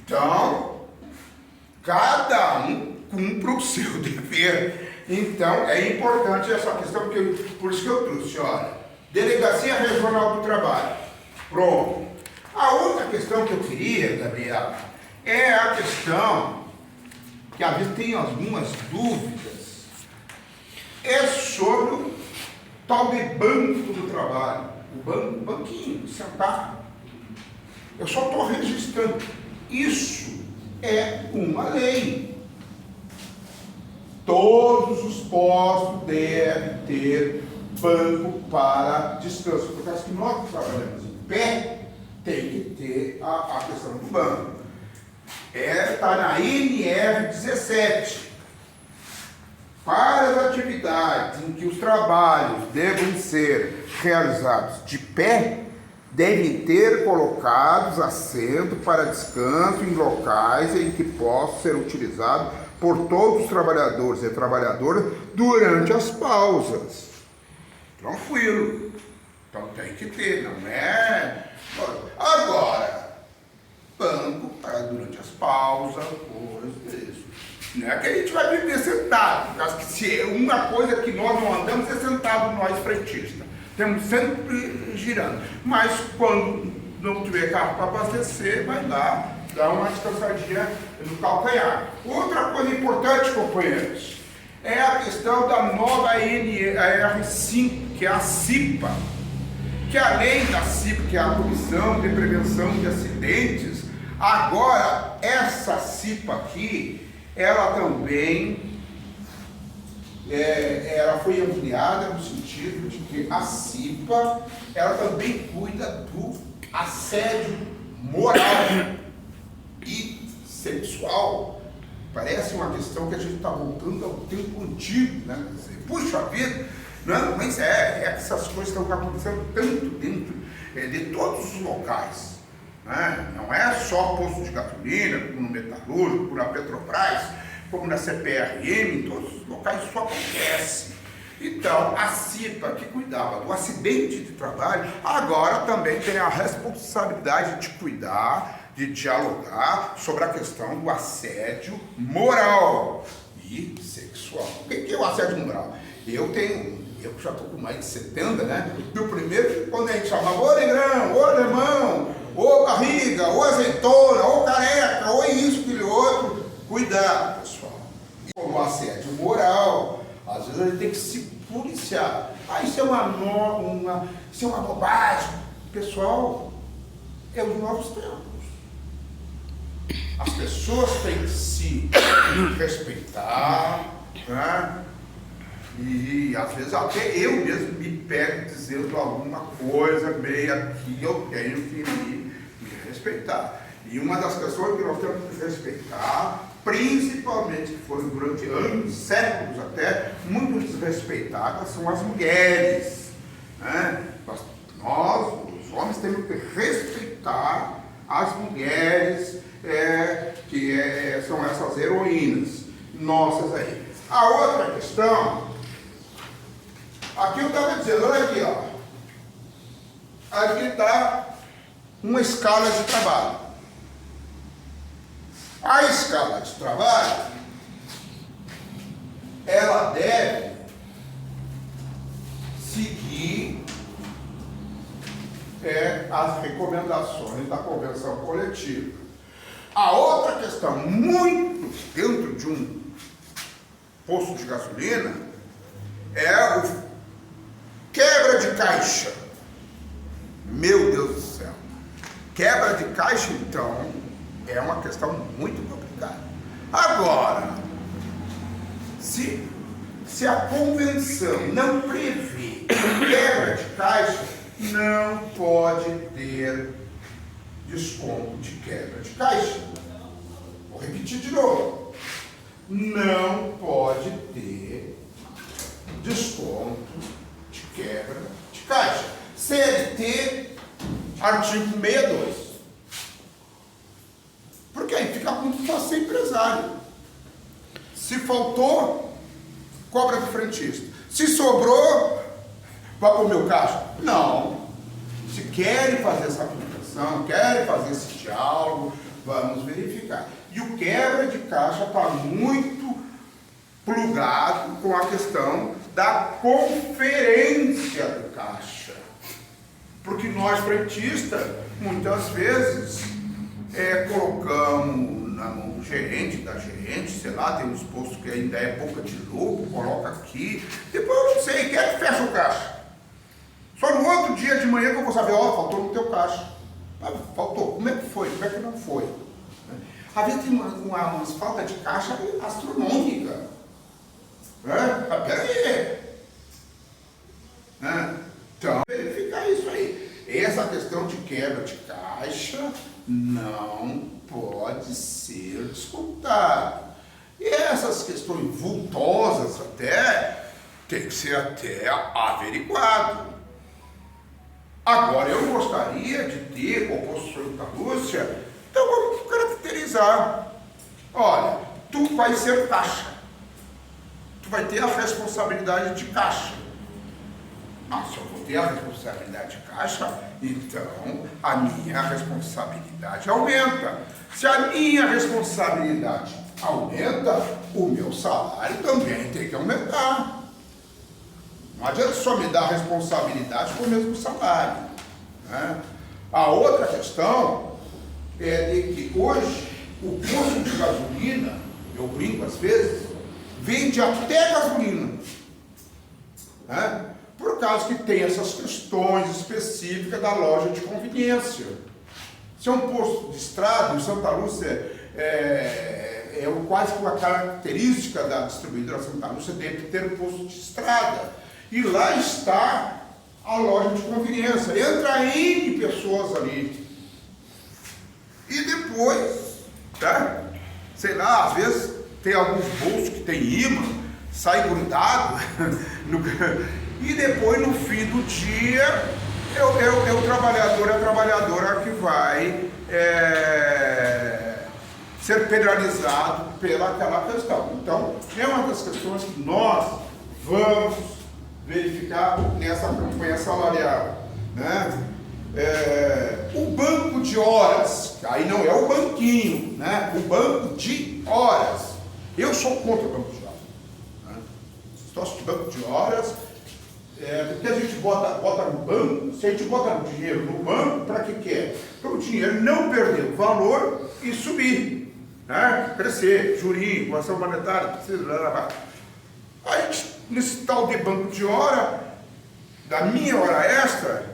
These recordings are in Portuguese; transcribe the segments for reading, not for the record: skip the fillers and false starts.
Então, cada um cumpre o seu dever. Então, é importante essa questão, por isso que eu trouxe, olha, Delegacia Regional do Trabalho. Pronto. A outra questão que eu queria, Gabriela, é a questão, que às vezes tem algumas dúvidas, é sobre o tal de banco do trabalho. O banquinho, sentar. Eu só estou registrando. Isso é uma lei. Todos os postos devem ter banco para descanso. Por causa que nós trabalhamos em pé, tem que ter a questão do banco. Está na NR 17. Para as atividades em que os trabalhos devem ser realizados de pé, devem ter colocados assento para descanso em locais em que possa ser utilizado por todos os trabalhadores e trabalhadoras durante as pausas. Tranquilo. Então tem que ter, não é? Agora, banco para durante as pausas, coisas isso. Não é que a gente vai viver sentado, por causa que se uma coisa que nós não andamos é sentado nós frentistas. Estamos sempre girando. Mas quando não tiver carro para abastecer, vai lá, dá uma descansadinha no calcanhar. Outra coisa importante, companheiros, é a questão da nova NR5, que é a CIPA. Que além da CIPA, que é a Comissão de Prevenção de Acidentes, agora essa CIPA aqui, ela também ela foi ampliada no sentido de que a CIPA, ela também cuida do assédio moral e sexual. Parece uma questão que a gente está voltando ao tempo antigo, né? Puxa vida, não, mas é que essas coisas estão acontecendo tanto dentro de todos os locais. Não é só posto de gasolina, como no metalúrgico, como na Petrobras, como na CPRM, em todos os locais isso acontece. Então, a CIPA, que cuidava do acidente de trabalho, agora também tem a responsabilidade de cuidar, de dialogar sobre a questão do assédio moral e sexual. O que é o assédio moral? Eu já estou com mais de 70, né? Do primeiro, quando a gente chamava, ô negrão, ô alemão, ô barriga, ô azeitona, ô careca, ou isso, aquele outro. Cuidado, pessoal. E como assédio moral, às vezes a gente tem que se policiar. Isso é isso é uma bobagem. Pessoal, é os novos tempos. As pessoas têm que se respeitar, né? E às vezes até eu mesmo me pego dizendo alguma coisa meio que eu tenho que me respeitar. E uma das questões que nós temos que respeitar, principalmente que foram durante anos, séculos até, muito desrespeitadas, são as mulheres. Né? Nós, os homens, temos que respeitar as mulheres, que são essas heroínas nossas aí. A outra questão, aqui eu estava dizendo, olha aqui, ó. Aqui está uma escala de trabalho. A escala de trabalho, ela deve seguir as recomendações da convenção coletiva. A outra questão, muito dentro de um posto de gasolina, é o quebra de caixa. Meu Deus do céu. Quebra de caixa, então, é uma questão muito complicada. Agora, se a convenção não prevê quebra de caixa, não pode ter desconto de quebra de caixa. Vou repetir de novo. Não pode ter desconto de quebra de caixa. CLT, artigo 62. Porque aí fica muito fácil ser empresário. Se faltou, cobra do frentista. Se sobrou, vai para o meu caixa. Não. Se querem fazer essa aplicação, atenção, querem fazer esse diálogo, vamos verificar. E o quebra de caixa está muito plugado com a questão da conferência do caixa. Porque nós, frentistas, muitas vezes colocamos no gerente, da gerente, sei lá, tem uns postos que ainda é boca de lobo, coloca aqui, depois eu não sei, quem é que fecha o caixa? Só no outro dia de manhã que eu vou saber, faltou no teu caixa. Faltou, como é que foi? Como é que não foi? Às vezes tem umas faltas de caixa astronômica. Peraí. Então, verificar isso aí. Essa questão de quebra de caixa não pode ser disputada. E essas questões vultosas até, tem que ser até averiguado. Agora, eu gostaria de ter, com o professor Santa Lúcia, então vamos caracterizar. Olha, tu vai ser caixa. Tu vai ter a responsabilidade de caixa. Se eu vou ter a responsabilidade de caixa, então a minha responsabilidade aumenta. Se a minha responsabilidade aumenta, o meu salário também tem que aumentar. Não adianta só me dar responsabilidade com o mesmo salário. A outra questão é de que hoje o posto de gasolina, eu brinco às vezes, vende até gasolina. Por causa que tem essas questões específicas da loja de conveniência. Se é um posto de estrada, em Santa Lúcia quase que uma característica da distribuidora Santa Lúcia tem que ter um posto de estrada. E lá está a loja de conveniência. Entra N pessoas ali. E depois, sei lá, às vezes tem alguns bolsos que tem imã, sai grudado. E depois, no fim do dia, é o trabalhador, a trabalhadora que vai ser penalizado pelaquela questão. Então, é uma das questões que nós vamos verificar nessa campanha salarial. O banco de horas, aí não é o banquinho, o banco de horas. Eu sou contra o banco de horas. Gosto de banco de horas, porque a gente bota no banco, se a gente bota o dinheiro no banco, para que é? Para o dinheiro não perder o valor e subir, crescer, juros, correção monetária, precisa. A gente, nesse tal de banco de hora, da minha hora extra,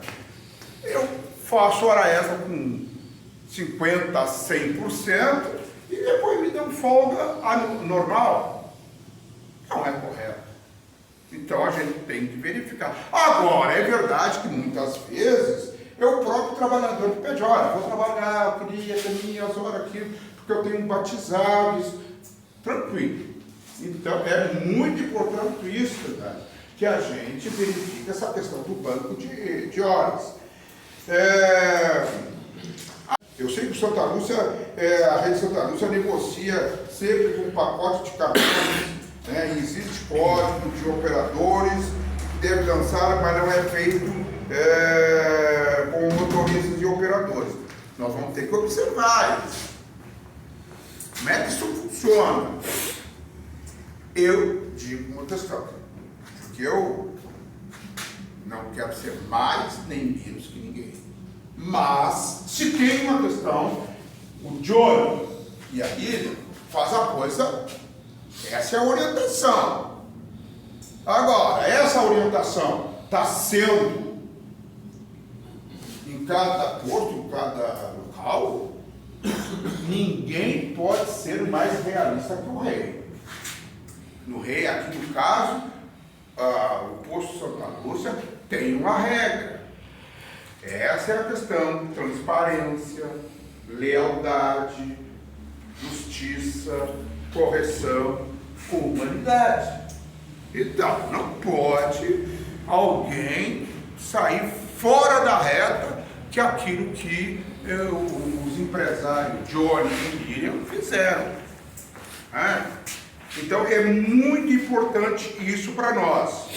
eu faço hora extra com 50% a 100% e depois me dão folga normal. Não é correto. Então a gente tem que verificar. Agora, é verdade que muitas vezes é o próprio trabalhador que pede, olha, vou trabalhar, eu queria ter minhas horas aqui, porque eu tenho batizados. Tranquilo. Então é muito importante isso, que a gente verifique essa questão do banco de horas. Eu sei que o Santa Lúcia, a rede Santa Lúcia negocia sempre com um pacote de cartões, existe código de operadores que deve lançar, mas não é feito com motoristas e operadores. Nós vamos ter que observar isso. Como é que isso funciona? Eu digo uma questão, porque eu não quero ser mais nem menos que ninguém. Mas, se tem uma questão, o Johnny e a Lilian faz a coisa, essa é a orientação. Agora, essa orientação está sendo em cada posto, em cada local, ninguém pode ser mais realista que o rei. No rei, aqui no caso, o posto Santa Lúcia tem uma regra. Essa é a questão: transparência, lealdade, justiça, correção, humanidade. Então, não pode alguém sair fora da reta que aquilo que os empresários Johnny e Miriam fizeram. Então é muito importante isso para nós.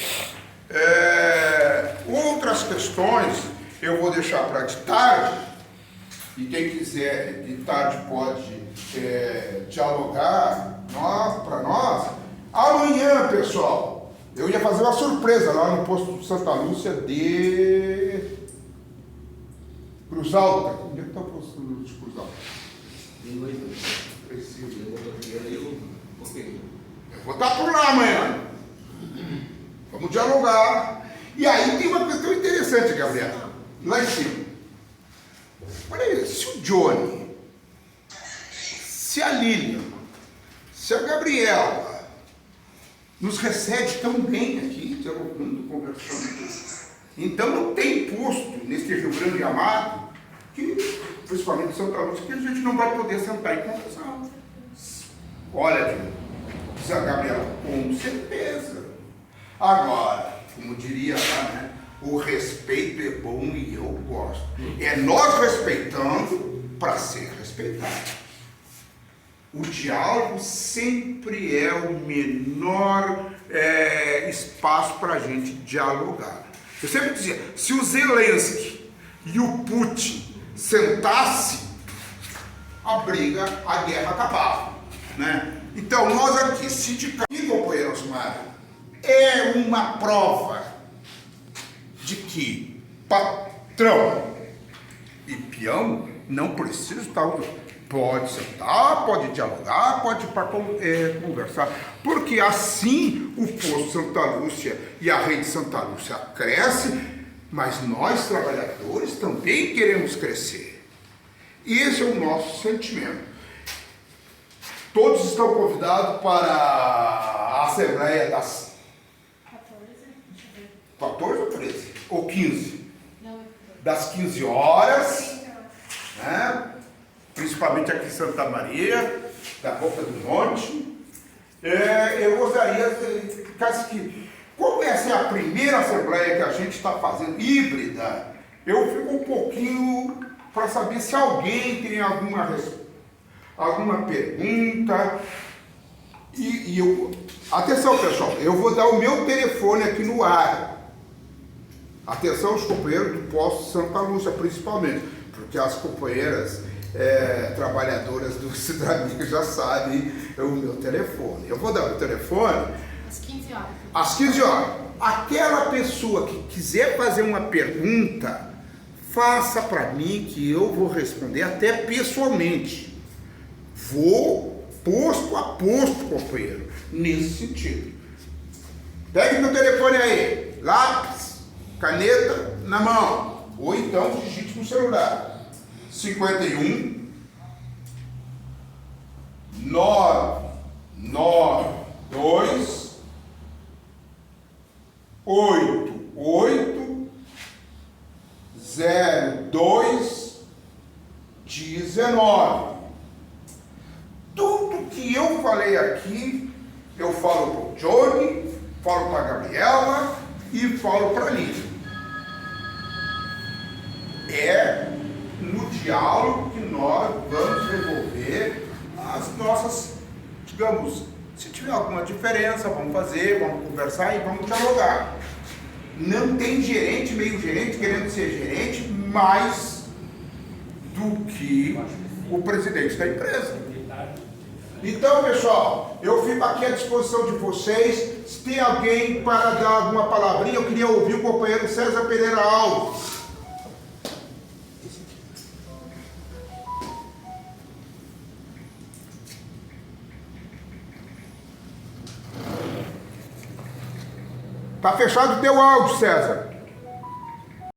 Outras questões eu vou deixar para de tarde, e quem quiser de tarde pode dialogar para nós. Amanhã, pessoal, eu ia fazer uma surpresa lá no posto Santa Lúcia de Cruz Alta. Onde é que está o posto de Cruz Alta? Eu vou estar por lá amanhã. Vamos dialogar. E aí tem uma questão interessante, Gabriel. Lá em cima. Olha aí, se o Johnny, se a Lilian, se a Gabriela nos recebe tão bem aqui, dialogando, conversando, então não tem posto nesse Rio Grande amado, que, principalmente em Santa Lúcia, que a gente não vai poder sentar e conversar. Olha, diz a Gabriela, com certeza. Agora, como diria lá, né? O respeito é bom e eu gosto. É nós respeitando para ser respeitado. O diálogo sempre é o menor espaço para a gente dialogar. Eu sempre dizia, se o Zelensky e o Putin sentassem, a briga, a guerra acabava, né? Então, nós aqui, sindicato, companheiro Osmar, é uma prova de que patrão e peão não precisam estar. Pode sentar, pode dialogar, pode ir para conversar, porque assim o posto Santa Lúcia e a rede Santa Lúcia cresce, mas nós trabalhadores também queremos crescer. Esse é o nosso sentimento. Todos estão convidados para a Assembleia das 14 ou 13? Ou 15? Das 15 horas, né? Principalmente aqui em Santa Maria, da Boca do Monte. Eu gostaria de ficar que, como essa é a primeira assembleia que a gente está fazendo, híbrida, eu fico um pouquinho para saber se alguém tem alguma pergunta. Atenção, pessoal, eu vou dar o meu telefone aqui no ar. Atenção os companheiros do posto Santa Lúcia, principalmente, porque as companheiras trabalhadoras do Cidadania já sabem o meu telefone. Eu vou dar o telefone às 15 horas. Às 15 horas. Aquela pessoa que quiser fazer uma pergunta, faça para mim que eu vou responder até pessoalmente. Vou posto a posto, companheiro, nesse sentido. Pegue meu telefone aí, lápis, caneta na mão, ou então digite no celular. 51 992 88 02 19. Tudo que eu falei aqui, eu falo para o Johnny, falo para a Gabriela e falo para a Lívia. É no diálogo que nós vamos resolver as nossas, digamos, se tiver alguma diferença, vamos fazer, vamos conversar e vamos dialogar. Não tem gerente, meio gerente, querendo ser gerente, mais do que o presidente da empresa. Então, pessoal, eu fico aqui à disposição de vocês. Se tem alguém para dar alguma palavrinha, eu queria ouvir o companheiro César Pereira Alves. Tá fechado o teu áudio, César.